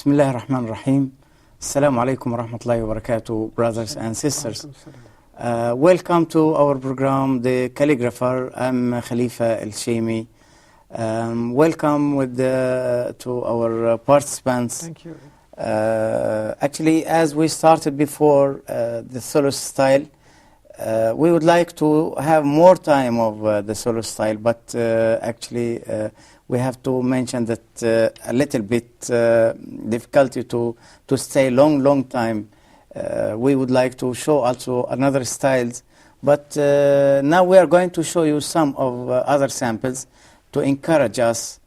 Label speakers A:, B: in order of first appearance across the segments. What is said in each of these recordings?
A: Bismillah ar-Rahman ar-Rahim. Assalamu alaikum wa rahmatullahi wa barakatuh, brothers and sisters. Welcome to our program, The Calligrapher. I'm Khalifa Al Sheemy. Welcome to our participants.
B: Thank you.
A: Actually, as we started before, the solo style, we would like to have more time of the solo style, but actually we have to mention that a little bit difficulty to stay long time. We would like to show also another styles, but now we are going to show you some of other samples to encourage us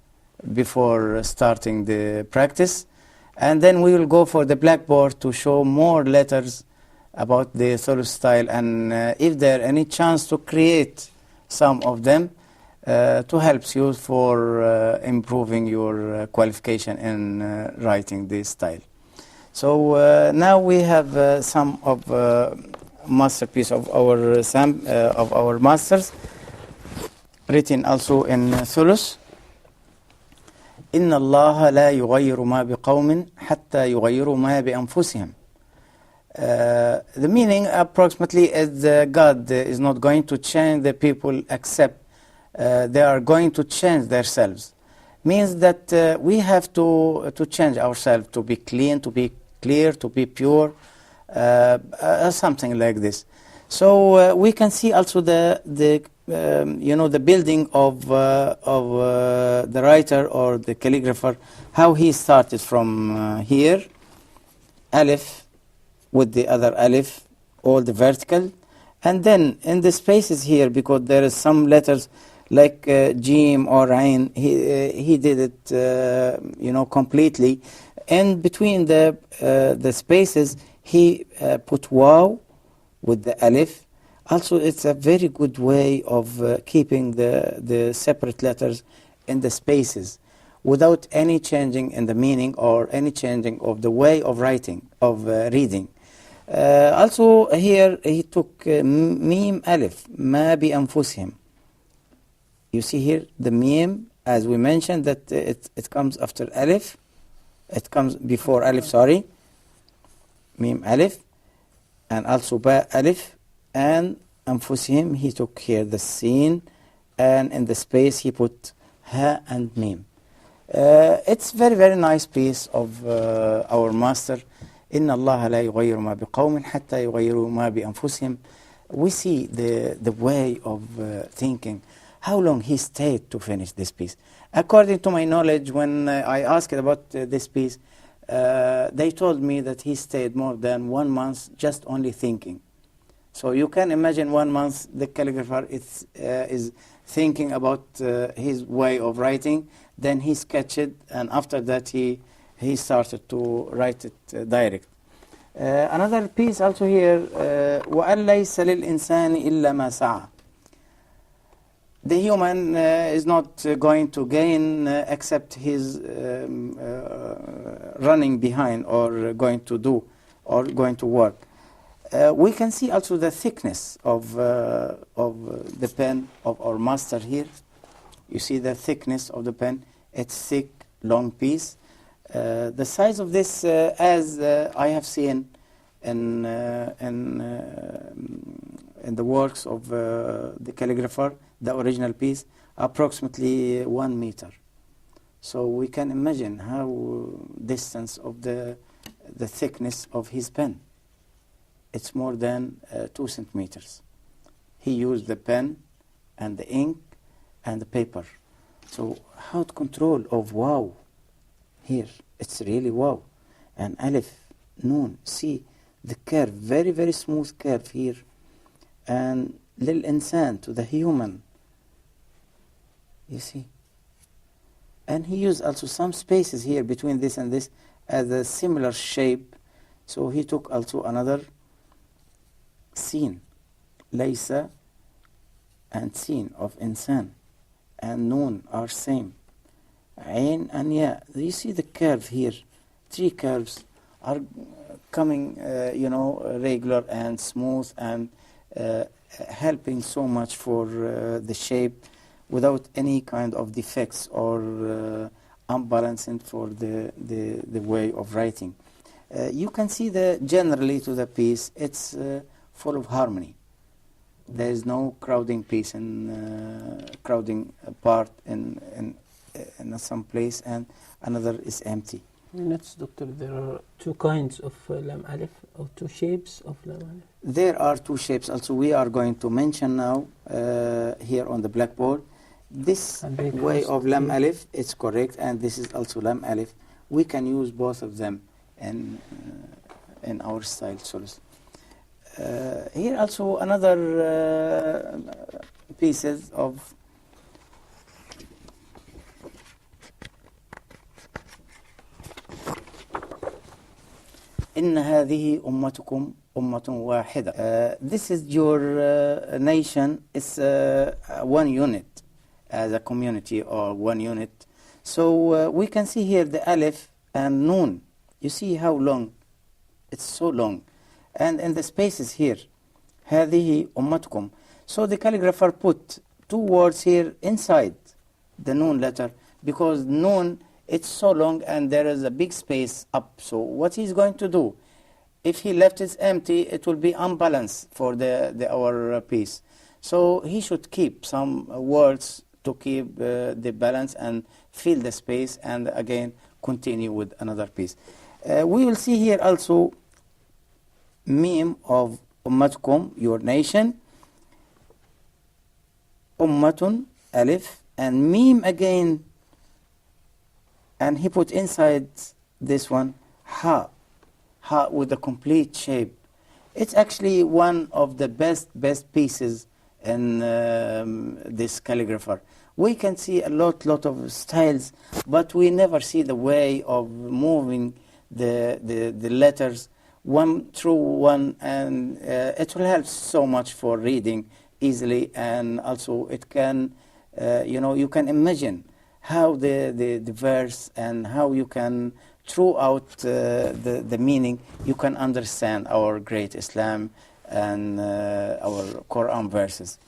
A: before starting the practice, and then we will go for the blackboard to show more letters about the solo style, and if there any chance to create some of them to help you for improving your qualification in writing this style. So now we have some of masterpiece of our masters written also in Thulus. إن الله لا يغير ما بقوم حتى يغيروا ما بأنفسهم. The meaning approximately is God is not going to change the people except they are going to change themselves. Means that we have to change ourselves to be clean, to be clear, to be pure, something like this. So we can see also the building of the writer or the calligrapher, how he started from here, alif with the other alif, all the vertical, and then in the spaces here, because there is some letters like Jim or Ain, he did it completely, and between the spaces he put waw with the alif. Also, it's a very good way of keeping the separate letters in the spaces without any changing in the meaning or any changing of the way of writing, of reading. Also here he took mim alif, ma bi anfusihim. You see here the mim, as we mentioned, that it comes after alif. It comes before alif, sorry. Mim alif, and also ba alif, and anfusihim, he took here the sin, and in the space he put ha and mim. It's very nice piece of our master. إن الله لا يغير ما بقوم حتى يغيروا ما بأنفسهم. We see the way of thinking, how long he stayed to finish this piece. According to my knowledge, when I asked about this piece, they told me that he stayed more than 1 month just only thinking. So you can imagine 1 month the calligrapher is thinking about his way of writing, then he sketched it, and after that he started to write it direct. Another piece also here, وَأَنْ لَيْسَ لِلْإِنسَانِ إِلَّا مَا سَعَى. The human is not going to gain except his running behind or going to do or going to work. We can see also the thickness of the pen of our master here. You see the thickness of the pen. It's thick, long piece. The size of this, as I have seen in the works of the calligrapher, the original piece, approximately 1 meter. So we can imagine how distance of the thickness of his pen. It's more than 2 centimeters. He used the pen and the ink and the paper. So how to control of wow? Here, it's really wow. And alif, noon, see the curve, very, very smooth curve here. And للإنسان, to the human. You see? And he used also some spaces here between this and this as a similar shape. So he took also another scene. Laysa and scene of insan. And noon are same. Ain and ya. You see the curve here. Three curves are coming, regular and smooth and helping so much for the shape without any kind of defects or unbalancing for the way of writing. You can see generally to the piece, it's full of harmony. There is no crowding piece and crowding part in some place and another is empty.
B: Next, Doctor, there are two kinds of Lam Alif, or two shapes of Lam Alif.
A: There are two shapes also we are going to mention now here on the blackboard. This way of Lam Alif is correct, and this is also Lam Alif. We can use both of them in our style solos. Here also another pieces of إن هذه أمتكم أمة واحدة. This is your nation. It's one unit as a community or one unit. So we can see here the alif and noon. You see how long? It's so long. And in the spaces here, هذه أمتكم. So the calligrapher put two words here inside the noon letter because noon, it's so long and there is a big space up. So what he's going to do, if he left it empty, it will be unbalanced for our piece. So he should keep some words to keep the balance and fill the space and again continue with another piece. We will see here also meme of Ummatkum, your nation, Ummatun, alif, and meme again. And he put inside this one, ha with a complete shape. It's actually one of the best pieces in this calligrapher. We can see a lot of styles, but we never see the way of moving the letters one through one, and it will help so much for reading easily, and also it can, you can imagine how the verse and how you can, throughout the meaning, you can understand our great Islam and our Quran verses.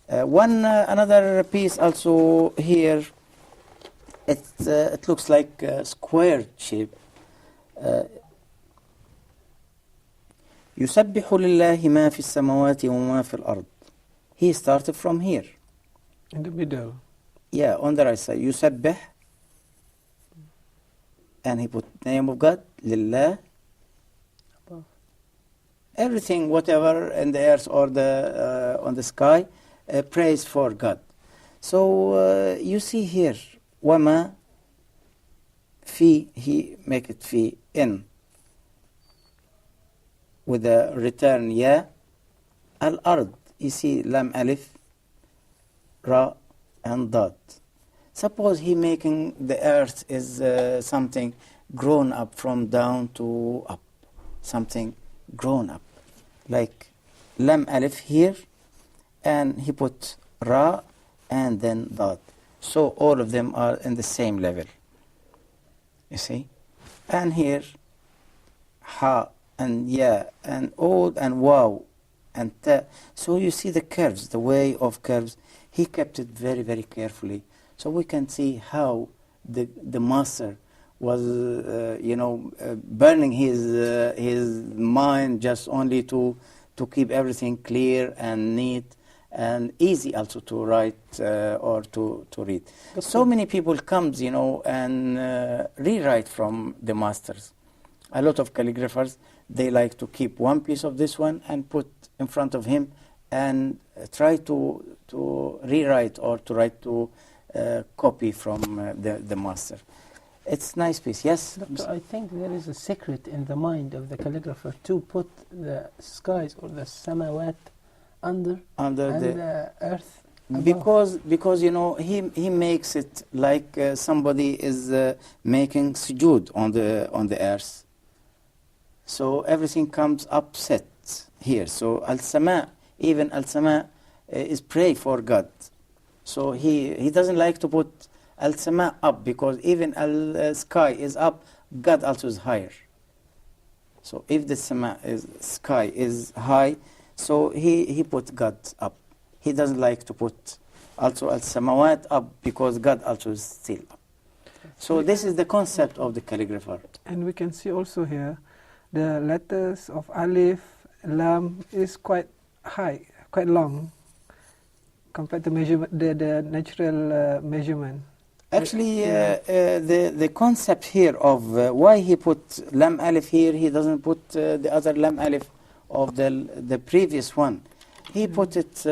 A: Another piece also here, it looks like a square shape. يسبح لله ما في السماوات وما في الأرض. He started from here.
B: In the middle.
A: Yeah, on the right side. يسبح, and he put name of God, Lillah.
B: Above.
A: Everything, whatever in the earth or on the sky, praise for God. So you see here, وما في, he make it في, in, with the return ya. Al-ard, you see lam alif, ra, and dot. Suppose he making the earth is something grown up from down to up, something grown up, like lam alif here, and he put ra and then dot. So all of them are in the same level. You see, and here ha and ya and old and wow and ta. So you see the curves, the way of curves. He kept it very, very carefully. So we can see how the master was, burning his mind just only to keep everything clear and neat and easy also to write or to read. So many people comes, and rewrite from the masters. A lot of calligraphers, they like to keep one piece of this one and put in front of him and try to rewrite or to write to copy from the master. It's nice piece. Yes.
B: Doctor, I think there is a secret in the mind of the calligrapher to put the skies or the samawat under and the earth above.
A: Because you know he makes it like somebody is making sujood on the earth. So everything comes upset here. So al-sama, even al-sama is pray for God. So he doesn't like to put al-sama up, because even al-sky is up, God also is higher. So if the sky is high, so he put God up. He doesn't like to put also al-samawat up, because God also is still up. So this is the concept of the calligrapher.
C: And we can see also here the letters of alif, lam is quite high, quite long compared to measurement, the natural measurement.
A: Actually, the concept here of why he put lam alif here, he doesn't put the other lam alif of the previous one. He put it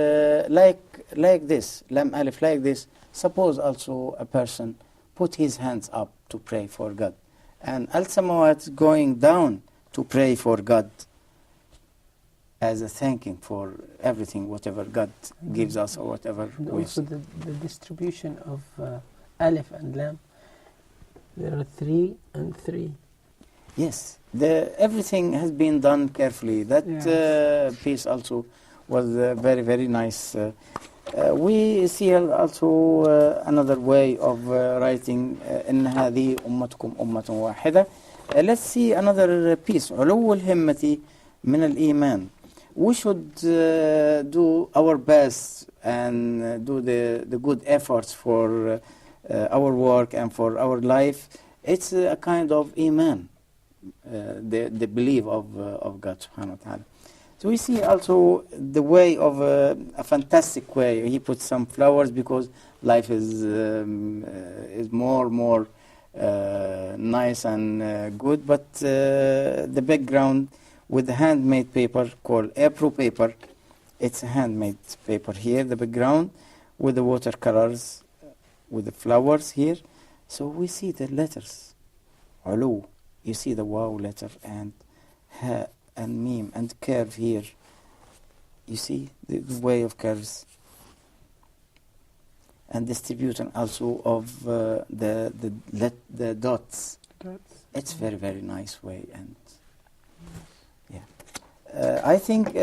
A: like this, lam alif like this. Suppose also a person put his hands up to pray for God, and al-samawat going down to pray for God as a thanking for everything, whatever God gives us or whatever.
B: And also the distribution of alif and lam, there are 3 and 3.
A: Yes, everything has been done carefully. That piece also was very, very nice. We see also another way of writing إن هذه أمتكم أمة واحدة. Let's see another piece. علو الهمة من الإيمان. We should do our best and do the good efforts for our work and for our life. It's a kind of iman, the belief of God subhanahu wa ta'ala. So we see also the way of a fantastic way. He put some flowers because life is more nice and good. But the background with the handmade paper called April paper. It's a handmade paper here, the background with the watercolors, with the flowers here. So we see the letters. Ulu, you see the waw letter and ha and mim and curve here. You see the way of curves. And distribution also of the dots. It's very, very nice way. And I think,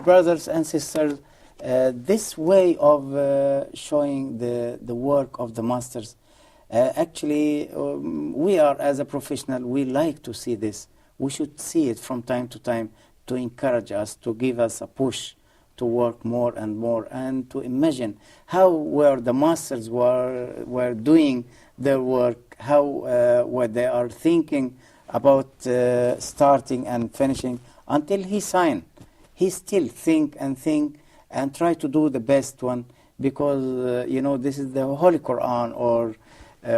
A: brothers and sisters, this way of showing the work of the masters, actually, we are, as a professional, we like to see this. We should see it from time to time to encourage us, to give us a push to work more and more, and to imagine how were the masters were doing their work, how what they are thinking about starting and finishing until he signed. He still think and try to do the best one, because you know, this is the Holy Quran, or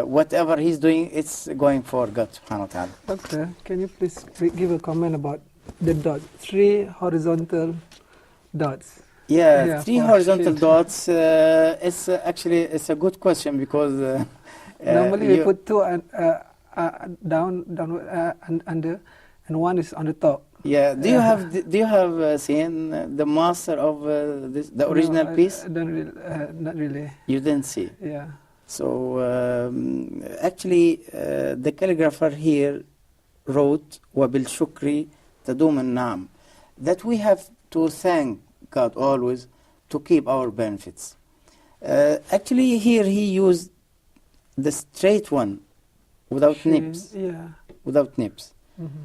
A: whatever he's doing, it's going for God subhanahu wa ta'ala.
C: Doctor, can you please give a comment about the dots, 3 horizontal dots?
A: Yeah, 3 horizontal dots. It's actually it's a good question, because
C: normally we put 2 down and under, and 1 is on the top.
A: Yeah. Do you have seen the master of the original piece?
C: Not really.
A: You didn't see.
C: Yeah.
A: So actually, the calligrapher here wrote وَبِالْشُكْرِ تَدُومُ النَّعْمِ, that we have to thank God always to keep our benefits. Actually, here he used the straight one without nips.
C: Yeah.
A: Without nips.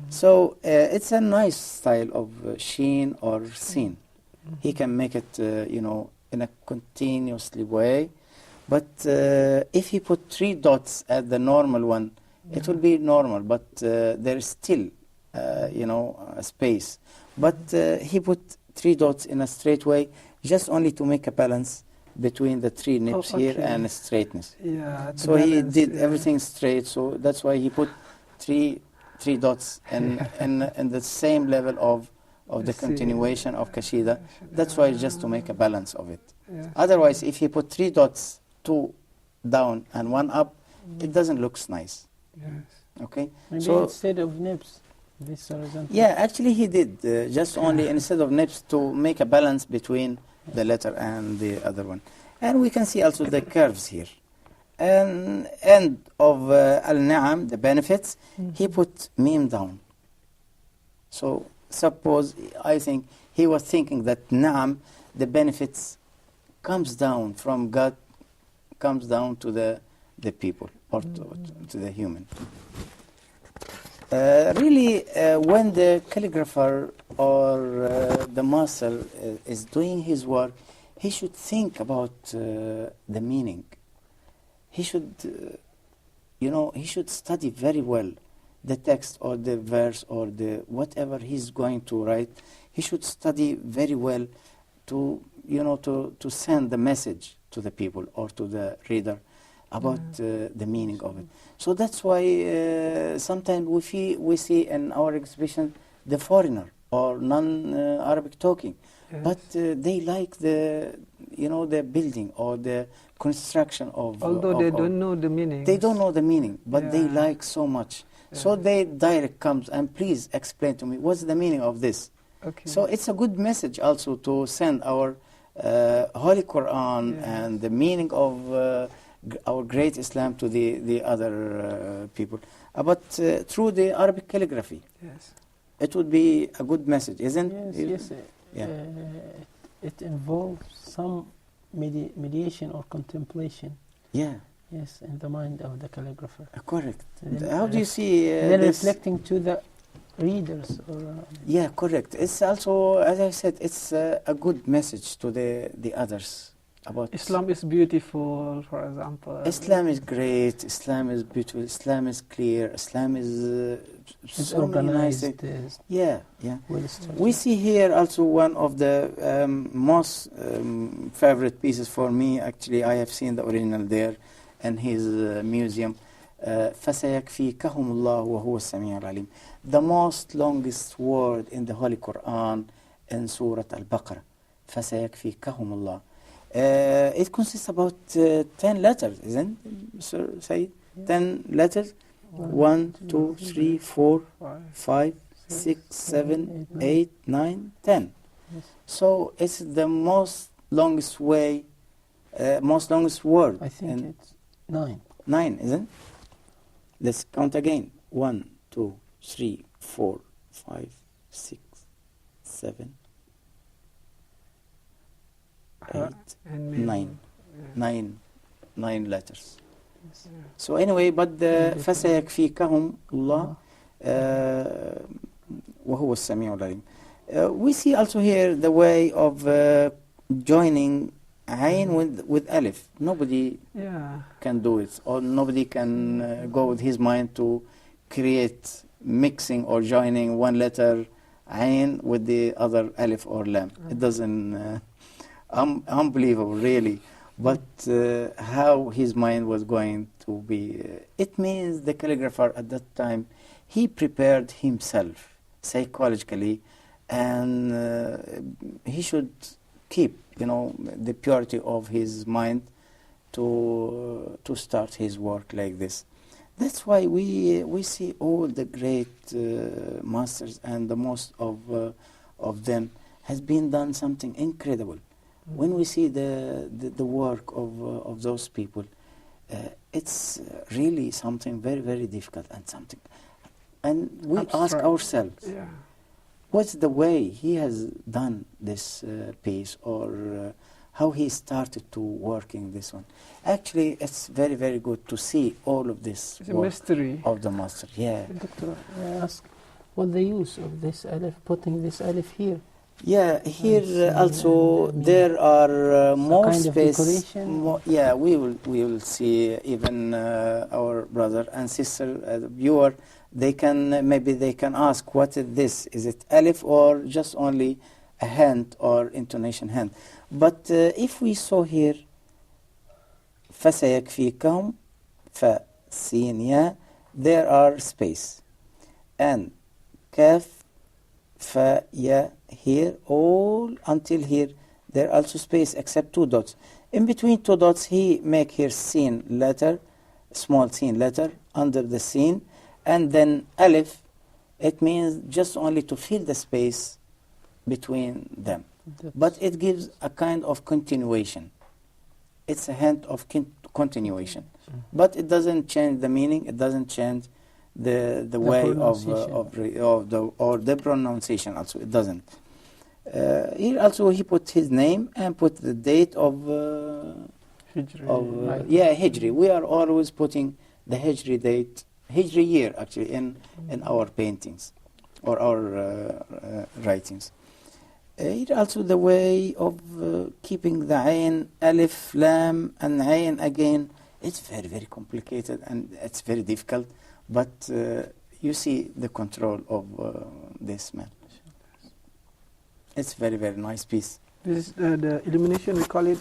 A: So it's a nice style of sheen or scene. He can make it, you know, in a continuously way. But if he put 3 dots at the normal one, it will be normal. But there is still, you know, a space. But he put 3 dots in a straight way, just only to make a balance between the 3 nips here and straightness.
C: Yeah.
A: So he did everything straight. So that's why he put 3 dots in the same level of the continuation of Kashida. That's why, just to make a balance of it.
C: Yeah.
A: Otherwise, if he put 3 dots, 2 down and 1 up, it doesn't look nice.
C: Yes.
A: Okay,
B: Maybe
A: so
B: instead of nibs, this horizontal.
A: yeah, actually he did just only instead of nibs to make a balance between the letter and the other one. And we can see also the curves here. And end of al-Na'am, the benefits, he put meme down. So suppose, I think he was thinking that Na'am, the benefits comes down from God, comes down to the people or to the human. Really, when the calligrapher or the master is doing his work, he should think about the meaning. He should, he should study very well the text or the verse or the whatever he's going to write. He should study very well to, to send the message to the people or to the reader about the meaning of it. So that's why sometimes we see in our exhibition the foreigner or non-Arabic talking, but they like the building or the construction of.
C: Although they don't know the meaning.
A: They don't know the meaning, but they like so much. Yeah. So they direct comes and please explain to me what's the meaning of this.
C: Okay.
A: So it's a good message also to send our Holy Quran and the meaning of our great Islam to the other people. But through the Arabic calligraphy, it would be a good message, isn't it?
B: Yes. It involves some mediation or contemplation.
A: Yeah.
B: Yes, in the mind of the calligrapher.
A: Correct. How do you see
B: then
A: this?
B: Reflecting to the readers?
A: Yeah, correct. It's also, as I said, it's a good message to the others. About
C: Islam is beautiful, for example.
A: Islam is great. Islam is beautiful. Islam is clear. Islam is so
B: organized.
A: Yeah.
B: Well,
A: we see here also one of the most favorite pieces for me. Actually, I have seen the original there in his museum. فَسَيَكْفِيكَهُمُ اللَّهُ وَهُوَ السَّمِيعُ الْعَلِيمُ. The most longest word in the Holy Quran in Surah Al-Baqarah. فَسَيَكْفِيكَهُمُ اللَّهُ. It consists about 10 letters, isn't it, Sir Said? 10 letters. 1, 2, 3, 4, 5, 6, 7, 8, 9, 10. So it's the most longest way, most longest word.
B: I think it's 9.
A: 9, isn't it? Let's count again. 1, 2, 3, 4, 5, 6, 7, 8, 9. 9 letters. So anyway, but the فَسَيَكْفِيكَهُمْ اللَّهُ وَهُوَ السَّمِيعُ الْعَلِيمُ. We see also here the way of joining Ayn with Alif. Nobody can do it, or nobody can go with his mind to create mixing or joining one letter Ayn with the other Alif or Lam. It doesn't, unbelievable really. But how his mind was going to be, it means the calligrapher at that time, he prepared himself psychologically, and he should keep, the purity of his mind to start his work like this. That's why we see all the great masters, and the most of them has been done something incredible. When we see the work of those people, it's really something very, very difficult and we ask ourselves, what's the way he has done this piece, or how he started to working this one. Actually, it's very, very good to see all of this
C: it's a mystery
A: of the master. Yeah.
B: Doctor, I ask, what the use of this alif, putting this alif here?
A: Yeah, here also there are more
B: kind
A: space.
B: Of decoration?
A: We will see even our brother and sister viewer. They can ask, what is this? Is it alif or just only a hand or intonation hand? But if we saw here, فَسَيَكْفِيكَهُمْ فَسِينْ يَا, there are space, and kaf, fa, ya, here, all until here, there are also space except 2 dots. In between 2 dots, he make here sin letter, small sin letter under the sin, and then alif, it means just only to fill the space between them. But it gives a kind of continuation. It's a hint of continuation. But it doesn't change the meaning, it doesn't change the way of the pronunciation also, it doesn't. Here also he put his name and put the date of Hijri. We are always putting the Hijri date, Hijri year actually in our paintings or our writings. Here also the way of keeping the Ain, Alif, Lam and Ain again. It's very, very complicated and it's very difficult, but you see the control of this man. It's very, very nice piece.
C: This is the illumination, we call it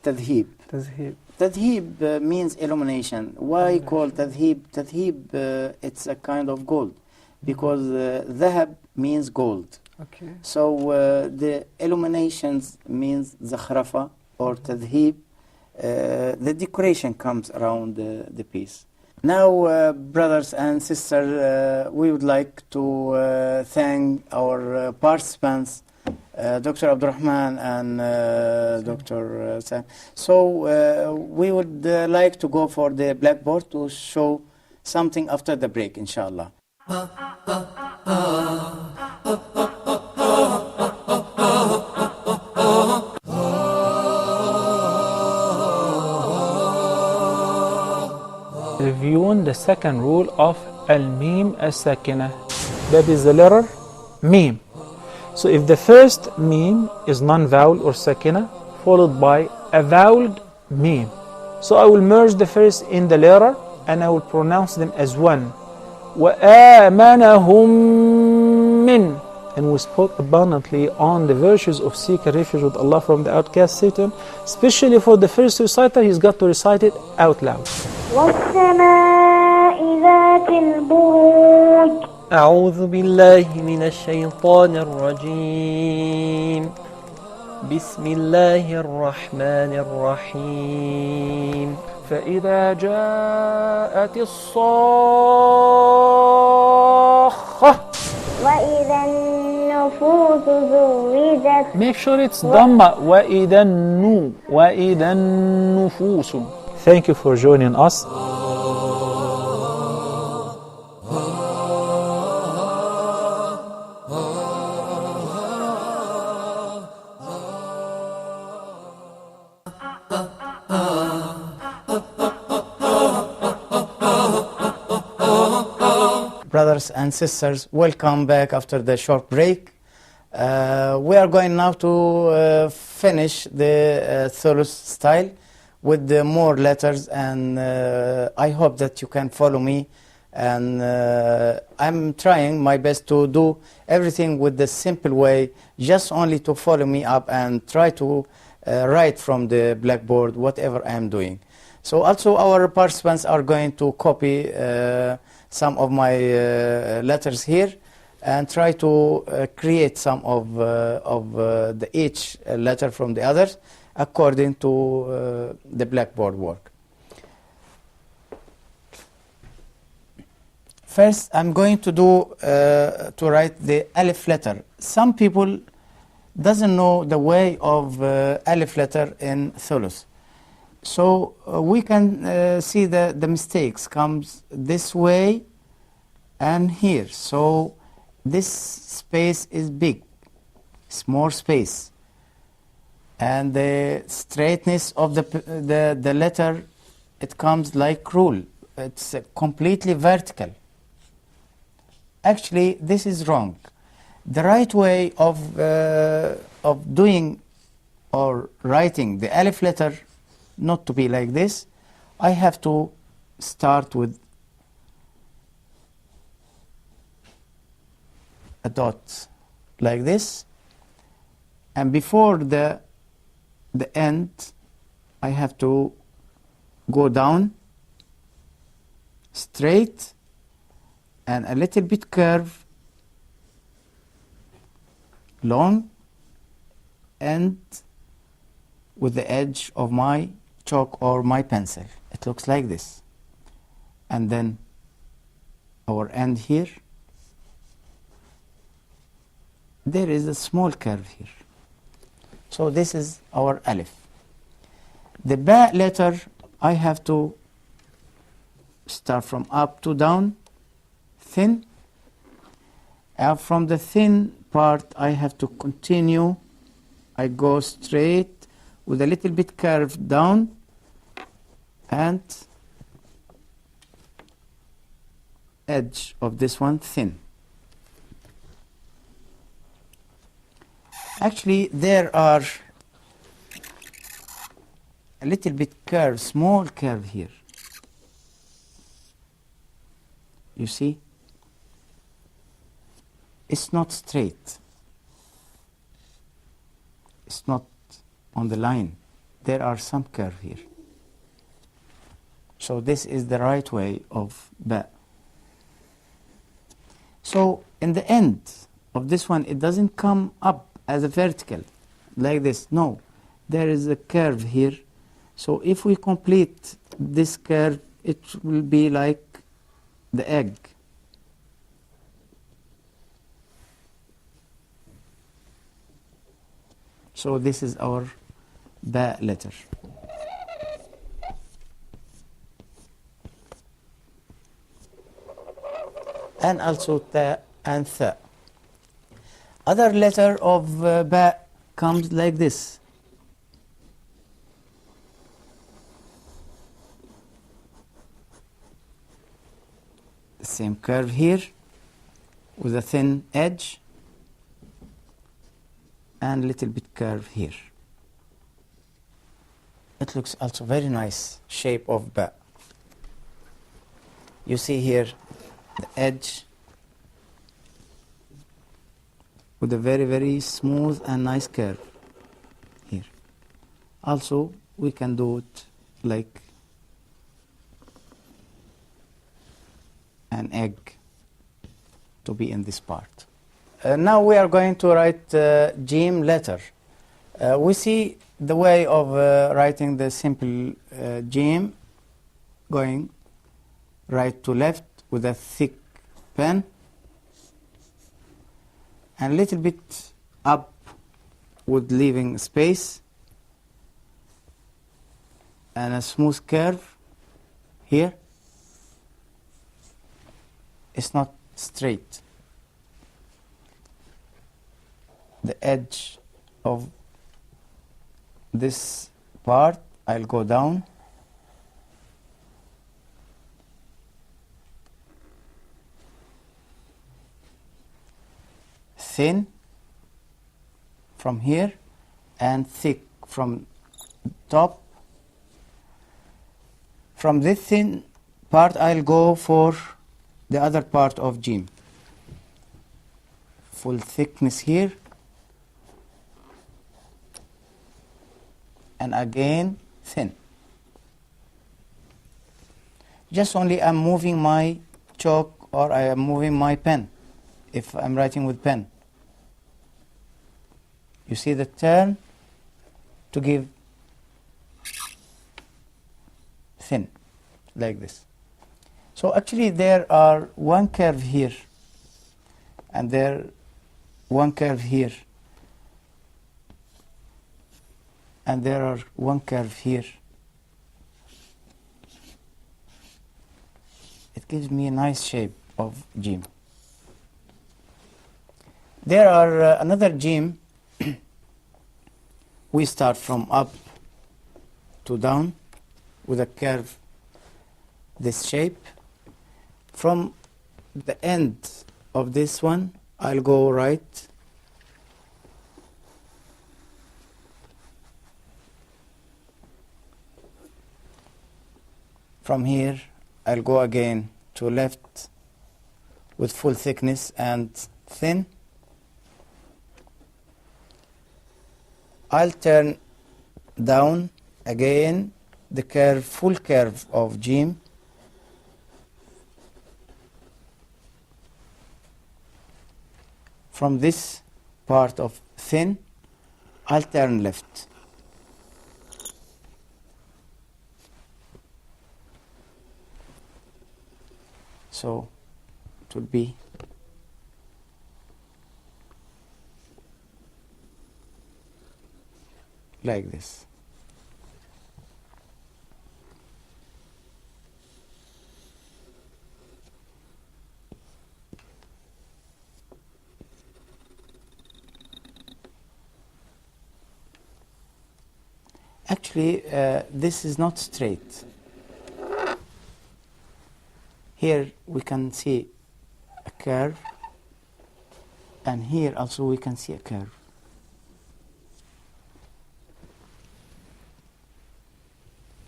A: Tadhib.
C: Tadhib.
A: Tadhib means illumination. Why call Tadhib? Tadhib, it's a kind of gold, because Dhahab means gold.
C: Okay.
A: So the illuminations means Zakhrafa or Tadhib. The decoration comes around the piece. Now, brothers and sisters, we would like to thank our participants, Dr. Abdurrahman and Dr. Sam. So we would like to go for the blackboard to show something after the break, inshallah.
D: Reviewing the second rule of al-mim as-sakina. That is the letter mim. So if the first mim is non-vowel or sakina, followed by a voweled mim, so I will merge the first in the letter and I will pronounce them as one. وَآمَنَهُمْ مِنْ. And we spoke abundantly on the virtues of seeking refuge with Allah from the outcast Satan. Especially for the first reciter, he's got to recite it out loud.
E: وَالسَّمَاءِ ذَاتِ الْبُرُوجِ.
F: أعوذ بالله من الشيطان الرجيم. بسم الله الرحمن الرحيم.
D: فإذا جاءت الصاخة.
E: وَإِذَا النُّفُوسُ زُوِّجَتْ.
D: Make sure it's Dhamma. وَإِذَا النُّفُوسُ. Thank you for joining us.
A: Brothers and sisters, welcome back after the short break. We are going now to finish the Thuluth style with the more letters, and I hope that you can follow me. And I'm trying my best to do everything with the simple way, just only to follow me up and try to write from the blackboard whatever I'm doing. So also our participants are going to copy some of my letters here and try to create some of the each letter from the others according to the blackboard work. First, I'm going to do to write the alif letter. Some people doesn't know the way of alif letter in Thuluth. So we can see the mistakes comes this way and here. So this space is big, it's more space. And the straightness of the letter, it comes like rule. It's completely vertical. Actually, this is wrong. The right way of doing or writing the alif letter, not to be like this, I have to start with a dot like this, and before the end I have to go down straight and a little bit curve, long, and with the edge of my chalk or my pencil. It looks like this. And then our end here, there is a small curve here. So this is our alif. The ba letter, I have to start from up to down, thin. And from the thin part, I have to continue. I go straight with a little bit curve down and edge of this one thin. Actually, there are a little bit curve, small curve here. You see? It's not straight. It's not on the line. There are some curve here. So this is the right way of ba. So in the end of this one, it doesn't come up as a vertical like this. No, there is a curve here. So if we complete this curve, it will be like the egg. So this is our ba letter. And also ta and tha. Other letter of ba comes like this. The same curve here with a thin edge and little bit curve here. It looks also very nice shape of ba. You see here the edge with a very, very smooth and nice curve here. Also, we can do it like an egg to be in this part. Now we are going to write Jim letter. We see the way of writing the simple Jim, going right to left with a thick pen and a little bit up with leaving space and a smooth curve here. It's not straight. The edge of this part, I'll go down. Thin from here and thick from top. From this thin part, I'll go for the other part of Jim. Full thickness here. And again thin. Just only I'm moving my chalk or I am moving my pen if I'm writing with pen. You see the turn to give thin like this. So actually there are one curve here and there one curve here and there are one curve here. It gives me a nice shape of Jim. There are another Jim. We start from up to down with a curve this shape. From the end of this one, I'll go right. From here, I'll go again to left with full thickness and thin. I'll turn down again the curve, full curve of Jim. From this part of thin, I'll turn left. So it will be like this. Actually, this is not straight. Here we can see a curve, and here also we can see a curve.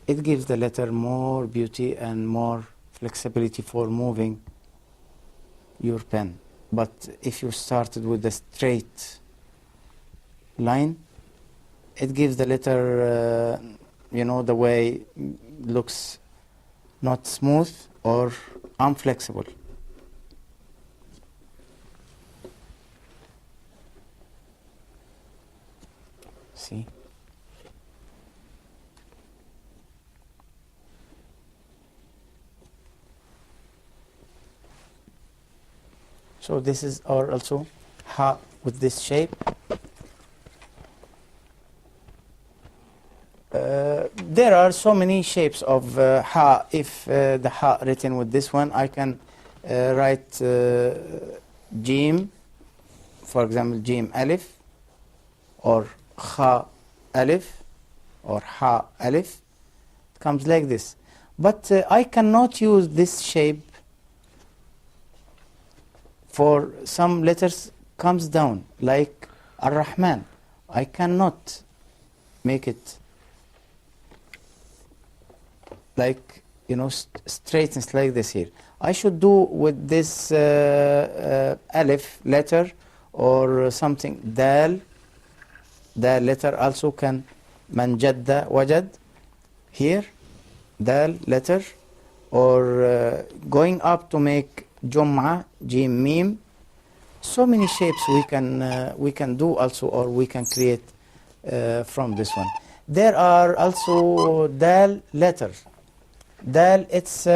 A: It gives the letter more beauty and more flexibility for moving your pen. But if you started with a straight line, it gives the letter, the way looks not smooth or unflexible. See? So this is our also ha with this shape. There are so many shapes of ha. If the ha written with this one, I can write jim, for example, jim alif, or kha alif, or ha alif. It comes like this. But I cannot use this shape for some letters comes down, like Ar-Rahman. I cannot make it like, straight and like this here. I should do with this alif letter or something, dal letter also can, man jadda wajad, here, dal letter, or going up to make jum'a, jim, mim. So many shapes we can do also, or we can create from this one. There are also dal letters. Dal, it's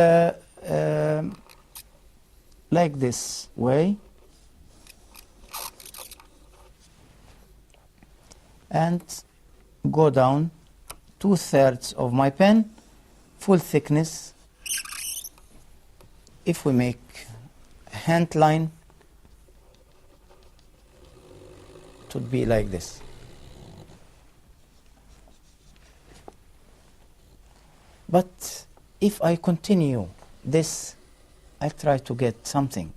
A: like this way, and go down 2/3 of my pen, full thickness. If we make a hand line, it would be like this. But if I continue this, I try to get something.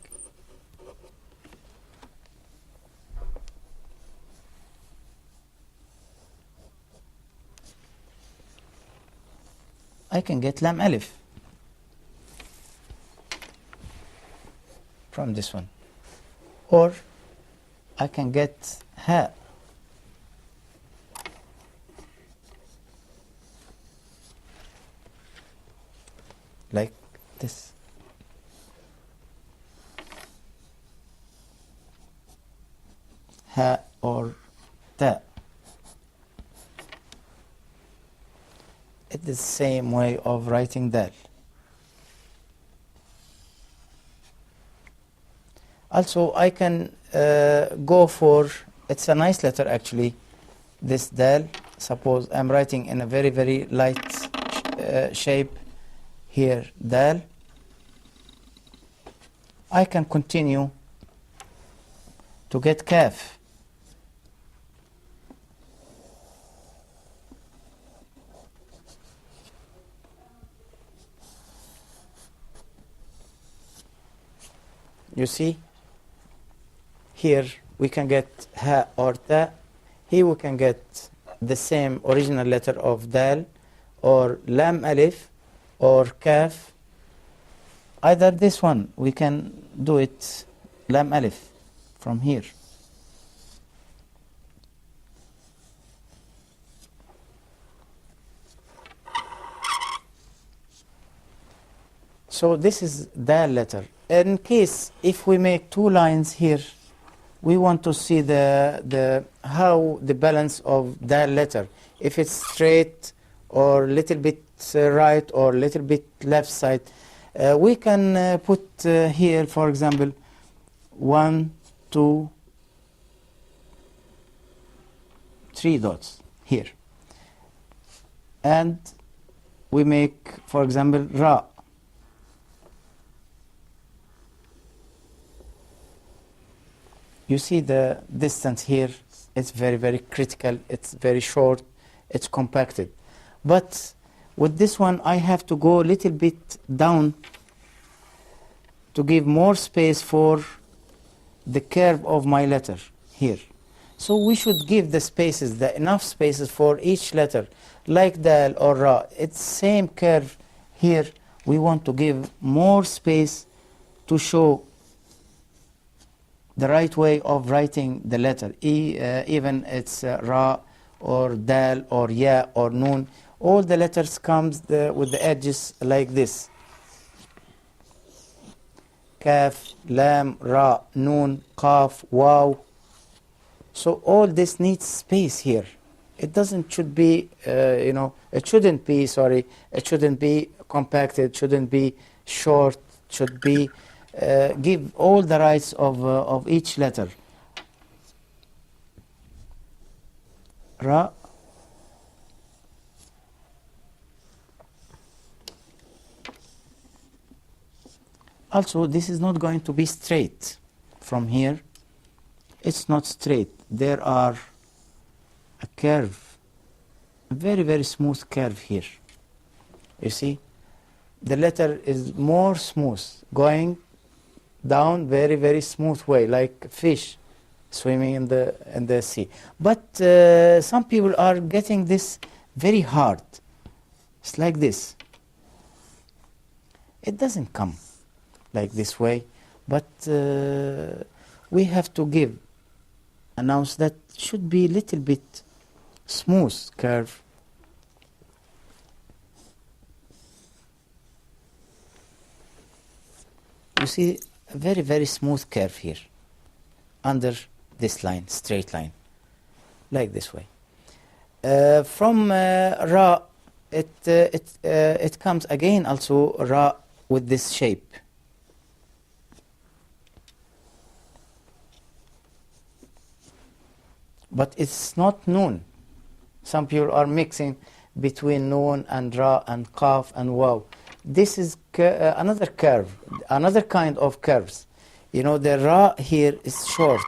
A: I can get lam alif from this one, or I can get ha. Like this. Ha or ta. It's the same way of writing dal. Also, I can go for, it's a nice letter actually, this dal. Suppose I'm writing in a very, very light shape. Here, dal. I can continue to get kaf. You see? Here we can get ha or ta. Here we can get the same original letter of dal, or lam alif, or kaf. Either this one, we can do it lam alif from here. So this is dal letter. In case if we make two lines here, we want to see how the balance of dal letter. If it's straight or little bit right or little bit left side. We can put here, for example, 1, 2, 3 dots here. And we make, for example, Ra. You see the distance here, it's very, very critical, it's very short, it's compacted. But with this one, I have to go a little bit down to give more space for the curve of my letter here. So we should give the spaces, enough spaces for each letter, like Dal or Ra. It's same curve here. We want to give more space to show the right way of writing the letter. Even it's Ra or Dal or Ya or Nun. All the letters comes with the edges like this. Kaf, Lam, Ra, Nun, Qaf, Waw. So all this needs space here. It shouldn't be compacted, shouldn't be short, should be, give all the rights of each letter. Ra. Also, this is not going to be straight from here. It's not straight. There are a curve, a very, very smooth curve here. You see? The letter is more smooth, going down very, very smooth way, like fish swimming in the sea. But some people are getting this very hard. It's like this. It doesn't come like this way, but we have to announce that should be a little bit smooth curve. You see a very, very smooth curve here under this line, straight line, like this way. From Ra, it comes again also Ra with this shape. But it's not Nun. Some people are mixing between Nun and Ra and Qaf and Waw. This is another curve, another kind of curves. You know, the Ra here is short,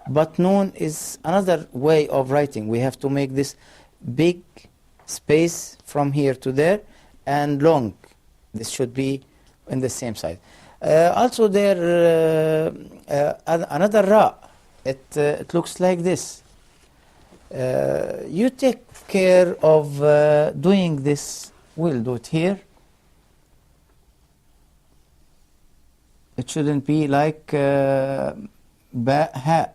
A: but Nun is another way of writing. We have to make this big space from here to there and long. This should be in the same side. Also there, another Ra. It looks like this. You take care of doing this. We'll do it here. It shouldn't be like Ba, Ha.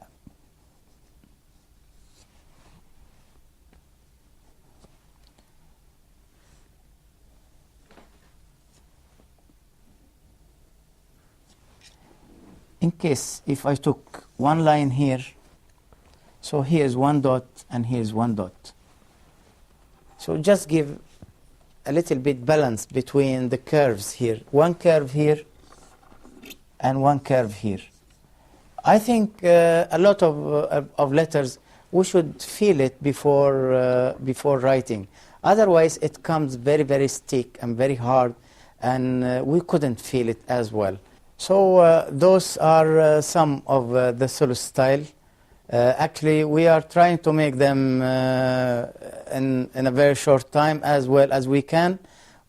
A: In case if I took one line here, so here's one dot and here's one dot. So just give a little bit balance between the curves here. One curve here and one curve here. I think a lot of letters, we should feel it before writing. Otherwise, it comes very, very stiff and very hard, and we couldn't feel it as well. So those are some of the solo style. Actually, we are trying to make them in a very short time as well as we can.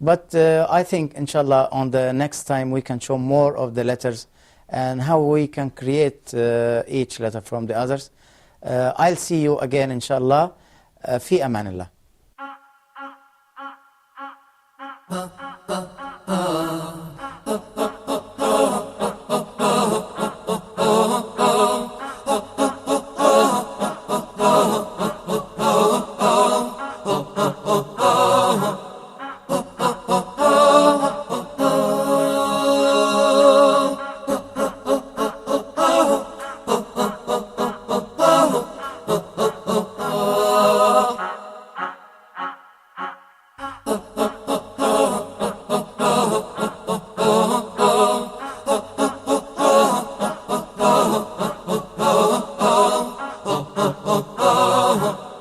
A: But I think, inshallah, on the next time we can show more of the letters and how we can create each letter from the others. I'll see you again, inshallah. في أمان الله.
G: oh الله